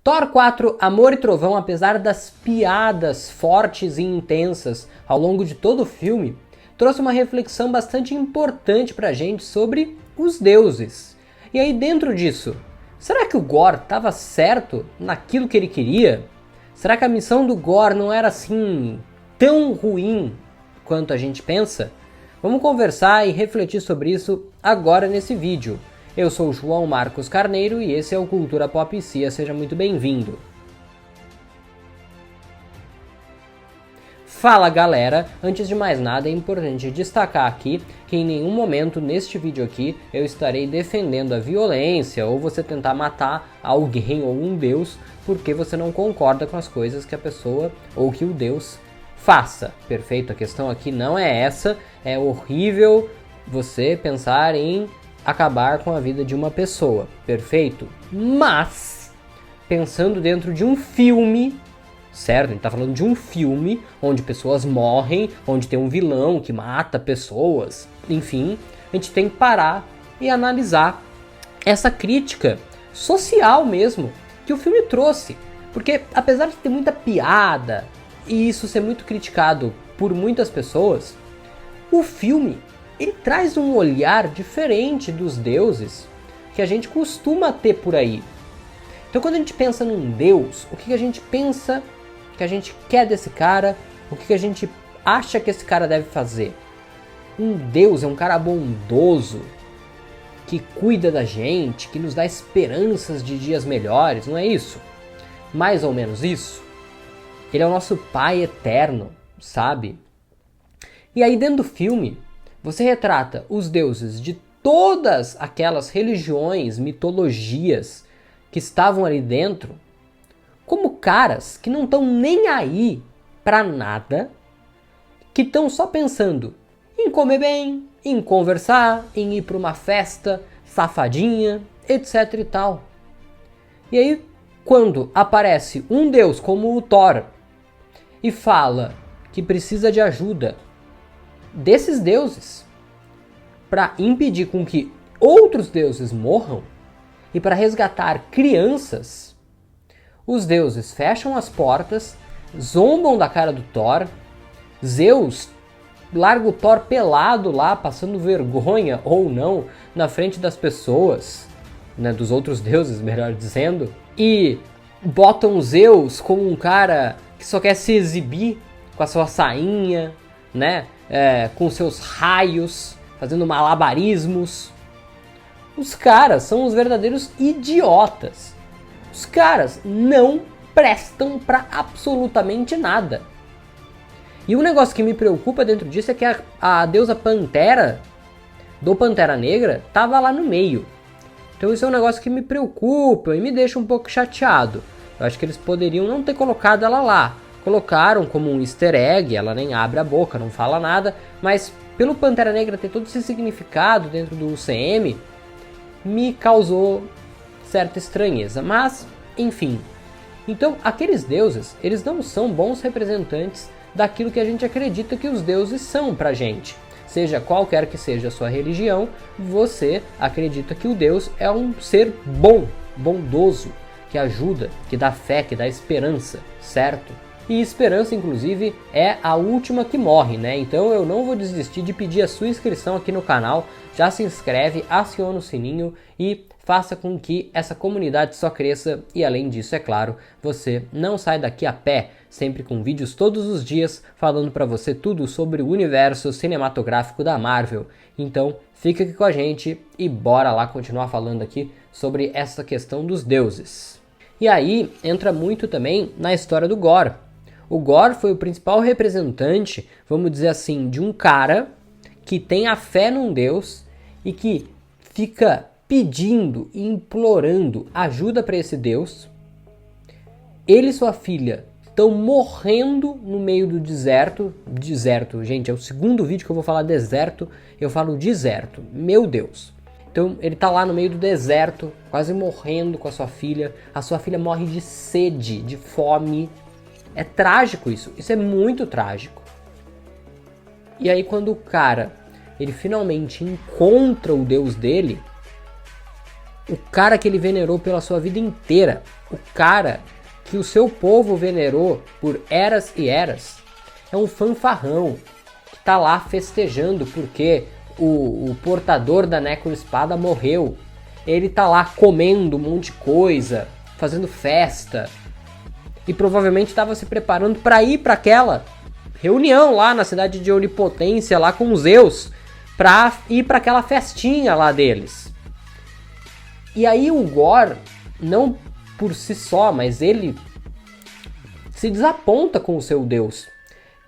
Thor 4, Amor e Trovão, apesar das piadas fortes e intensas ao longo de todo o filme, trouxe uma reflexão bastante importante pra gente sobre os deuses. E aí dentro disso, será que o Gorr estava certo naquilo que ele queria? Será que a missão do Gorr não era assim tão ruim quanto a gente pensa? Vamos conversar e refletir sobre isso agora nesse vídeo. Eu sou o João Marcos Carneiro e esse é o Cultura Pop Cia, seja muito bem-vindo. Fala galera, antes de mais nada é importante destacar aqui que em nenhum momento neste vídeo aqui eu estarei defendendo a violência ou você tentar matar alguém ou um deus porque você não concorda com as coisas que a pessoa ou que o deus faça, perfeito? A questão aqui não é essa, é horrível você pensar em acabar com a vida de uma pessoa, perfeito? Mas, pensando dentro de um filme, certo? A gente tá falando de um filme onde pessoas morrem, onde tem um vilão que mata pessoas, enfim, a gente tem que parar e analisar essa crítica social mesmo que o filme trouxe. Porque apesar de ter muita piada e isso ser muito criticado por muitas pessoas, o filme ele traz um olhar diferente dos deuses que a gente costuma ter por aí. Então quando a gente pensa num deus, o que a gente pensa que a gente quer desse cara, o que a gente acha que esse cara deve fazer? Um deus é um cara bondoso, que cuida da gente, que nos dá esperanças de dias melhores, não é isso? Mais ou menos isso. Ele é o nosso pai eterno, sabe? E aí dentro do filme, você retrata os deuses de todas aquelas religiões, mitologias que estavam ali dentro, como caras que não estão nem aí pra nada, que estão só pensando em comer bem, em conversar, em ir pra uma festa safadinha, etc e tal. E aí, quando aparece um deus como o Thor e fala que precisa de ajuda desses deuses para impedir com que outros deuses morram e para resgatar crianças, os deuses fecham as portas, zombam da cara do Thor, Zeus larga o Thor pelado lá, passando vergonha ou não, na frente das pessoas, né, dos outros deuses, melhor dizendo, e botam Zeus como um cara que só quer se exibir com a sua sainha, né, com seus raios, fazendo malabarismos. Os caras são os verdadeiros idiotas. Os caras não prestam pra absolutamente nada. E um negócio que me preocupa dentro disso é que a deusa Pantera, do Pantera Negra, tava lá no meio. Então isso é um negócio que me preocupa e me deixa um pouco chateado. Eu acho que eles poderiam não ter colocado ela lá. Colocaram como um easter egg, ela nem abre a boca, não fala nada, mas pelo Pantera Negra ter todo esse significado dentro do UCM, me causou certa estranheza, mas enfim. Então aqueles deuses, eles não são bons representantes daquilo que a gente acredita que os deuses são pra gente. Seja qualquer que seja a sua religião, você acredita que o Deus é um ser bom, bondoso, que ajuda, que dá fé, que dá esperança, certo? E esperança, inclusive, é a última que morre, né? Então eu não vou desistir de pedir a sua inscrição aqui no canal. Já se inscreve, aciona o sininho e faça com que essa comunidade só cresça. E além disso, é claro, você não sai daqui a pé, sempre com vídeos todos os dias, falando pra você tudo sobre o universo cinematográfico da Marvel. Então fica aqui com a gente e bora lá continuar falando aqui sobre essa questão dos deuses. E aí entra muito também na história do Gorr. O Gorr foi o principal representante, vamos dizer assim, de um cara que tem a fé num deus e que fica pedindo e implorando ajuda para esse deus. Ele e sua filha estão morrendo no meio do deserto. Deserto, gente, é o segundo vídeo que eu vou falar deserto, eu falo deserto, meu Deus. Então ele tá lá no meio do deserto, quase morrendo com a sua filha morre de sede, de fome. É trágico isso é muito trágico. E aí quando o cara, ele finalmente encontra o deus dele, o cara que ele venerou pela sua vida inteira, o cara que o seu povo venerou por eras e eras, é um fanfarrão que tá lá festejando porque o portador da necroespada morreu. Ele tá lá comendo um monte de coisa, fazendo festa, e provavelmente estava se preparando para ir para aquela reunião lá na cidade de Onipotência, lá com os Zeus, para ir para aquela festinha lá deles. E aí o Gorr, não por si só, mas ele se desaponta com o seu deus.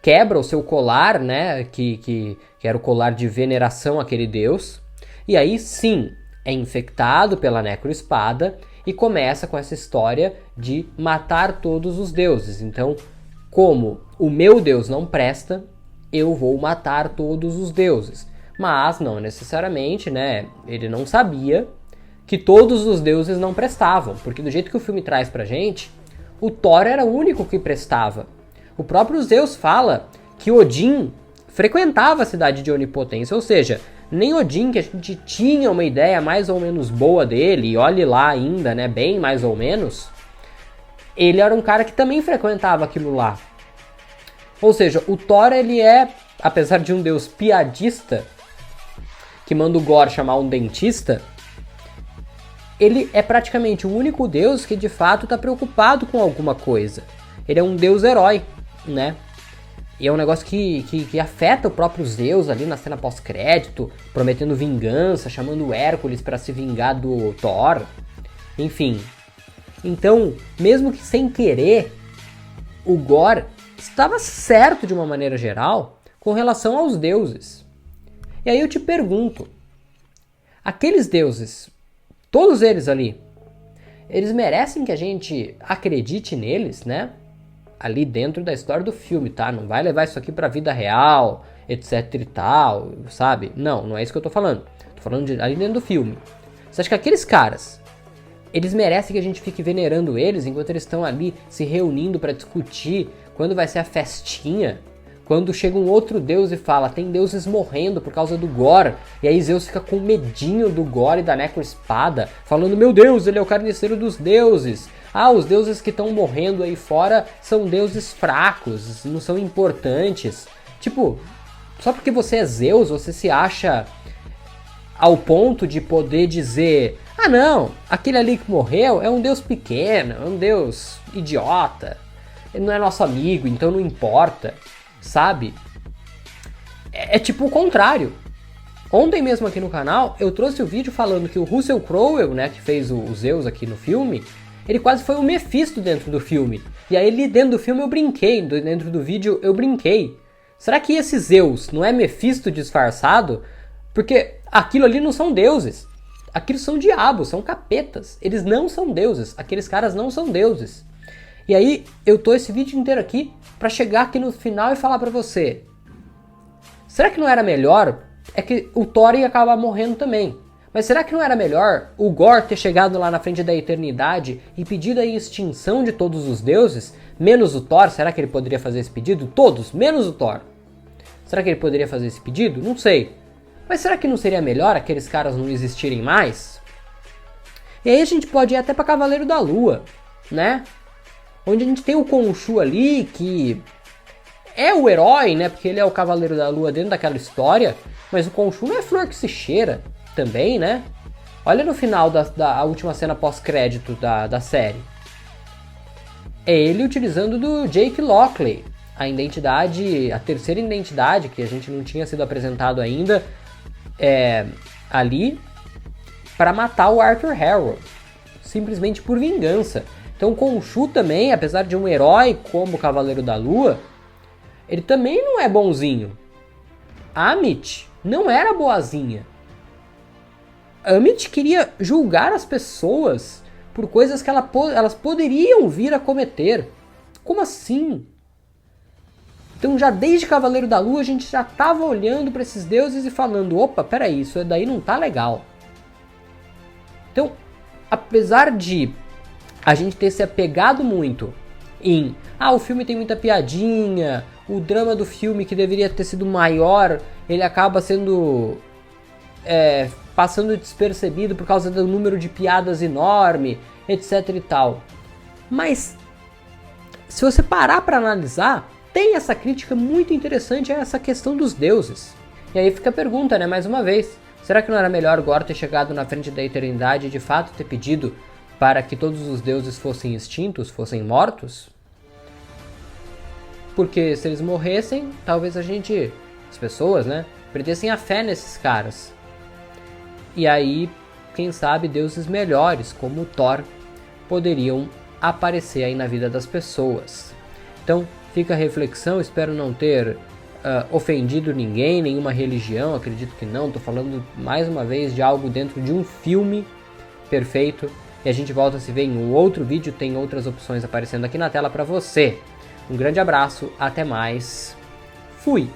Quebra o seu colar, né, que era o colar de veneração àquele deus. E aí sim, é infectado pela necroespada e começa com essa história de matar todos os deuses. Então, como o meu deus não presta, eu vou matar todos os deuses. Mas não necessariamente, né, ele não sabia que todos os deuses não prestavam, porque do jeito que o filme traz pra gente, o Thor era o único que prestava. O próprio Zeus fala que Odin frequentava a cidade de Onipotência, ou seja, nem Odin, que a gente tinha uma ideia mais ou menos boa dele, e olhe lá ainda, né, bem mais ou menos, ele era um cara que também frequentava aquilo lá. Ou seja, o Thor, ele é, apesar de um deus piadista, que manda o Gorr chamar um dentista, ele é praticamente o único deus que de fato está preocupado com alguma coisa. Ele é um deus herói, né? E é um negócio que afeta o próprio Zeus ali na cena pós-crédito, prometendo vingança, chamando o Hércules para se vingar do Thor. Enfim. Então, mesmo que sem querer, o Gorr estava certo de uma maneira geral com relação aos deuses. E aí eu te pergunto, aqueles deuses, todos eles ali, eles merecem que a gente acredite neles, né? Ali dentro da história do filme, tá? Não vai levar isso aqui pra vida real, etc e tal, sabe? Não é isso que eu tô falando. Tô falando de ali dentro do filme. Você acha que aqueles caras, eles merecem que a gente fique venerando eles enquanto eles estão ali se reunindo pra discutir quando vai ser a festinha? Quando chega um outro deus e fala, tem deuses morrendo por causa do Gorr, e aí Zeus fica com medinho do Gorr e da necroespada, falando, meu Deus, ele é o carniceiro dos deuses. Ah, os deuses que estão morrendo aí fora são deuses fracos, não são importantes. Tipo, só porque você é Zeus, você se acha ao ponto de poder dizer, ah não, aquele ali que morreu é um deus pequeno, é um deus idiota, ele não é nosso amigo, então não importa, sabe? É tipo o contrário. Ontem mesmo aqui no canal, eu trouxe o vídeo falando que o Russell Crowe, né, que fez o Zeus aqui no filme, ele quase foi o Mephisto dentro do filme. E aí ele dentro do filme eu brinquei, dentro do vídeo eu brinquei. Será que esse Zeus não é Mephisto disfarçado? Porque aquilo ali não são deuses. Aquilo são diabos, são capetas. Eles não são deuses. Aqueles caras não são deuses. E aí eu tô esse vídeo inteiro aqui pra chegar aqui no final e falar pra você. Será que não era melhor? É que o Thor ia acabar morrendo também. Mas será que não era melhor o Gorr ter chegado lá na frente da eternidade e pedido a extinção de todos os deuses, menos o Thor? Será que ele poderia fazer esse pedido? Todos, menos o Thor. Será que ele poderia fazer esse pedido? Não sei. Mas será que não seria melhor aqueles caras não existirem mais? E aí a gente pode ir até pra Cavaleiro da Lua, né? Onde a gente tem o Khonshu ali, que é o herói, né? Porque ele é o Cavaleiro da Lua dentro daquela história. Mas o Khonshu não é flor que se cheira também, né? Olha no final da última cena pós-crédito da série. É ele utilizando do Jake Lockley, a identidade, a terceira identidade, que a gente não tinha sido apresentado ainda, ali, para matar o Arthur Harrow. Simplesmente por vingança. Então o Khonshu também, apesar de um herói como o Cavaleiro da Lua, ele também não é bonzinho. Amit não era boazinha. Amit queria julgar as pessoas por coisas que elas poderiam vir a cometer. Como assim? Então já desde Cavaleiro da Lua a gente já estava olhando para esses deuses e falando, opa, peraí, isso daí não tá legal. Então, apesar de a gente ter se apegado muito em, o filme tem muita piadinha, o drama do filme que deveria ter sido maior, ele acaba sendo passando despercebido por causa do número de piadas enorme, etc e tal. Mas, se você parar para analisar, tem essa crítica muito interessante a essa questão dos deuses. E aí fica a pergunta, né, mais uma vez, será que não era melhor Gorr ter chegado na frente da eternidade e de fato ter pedido para que todos os deuses fossem extintos, fossem mortos? Porque se eles morressem, talvez as pessoas, né, perdessem a fé nesses caras. E aí, quem sabe, deuses melhores, como Thor, poderiam aparecer aí na vida das pessoas. Então, fica a reflexão, espero não ter ofendido ninguém, nenhuma religião, acredito que não, estou falando mais uma vez de algo dentro de um filme perfeito, e a gente volta a se ver em um outro vídeo, tem outras opções aparecendo aqui na tela para você. Um grande abraço, até mais, fui!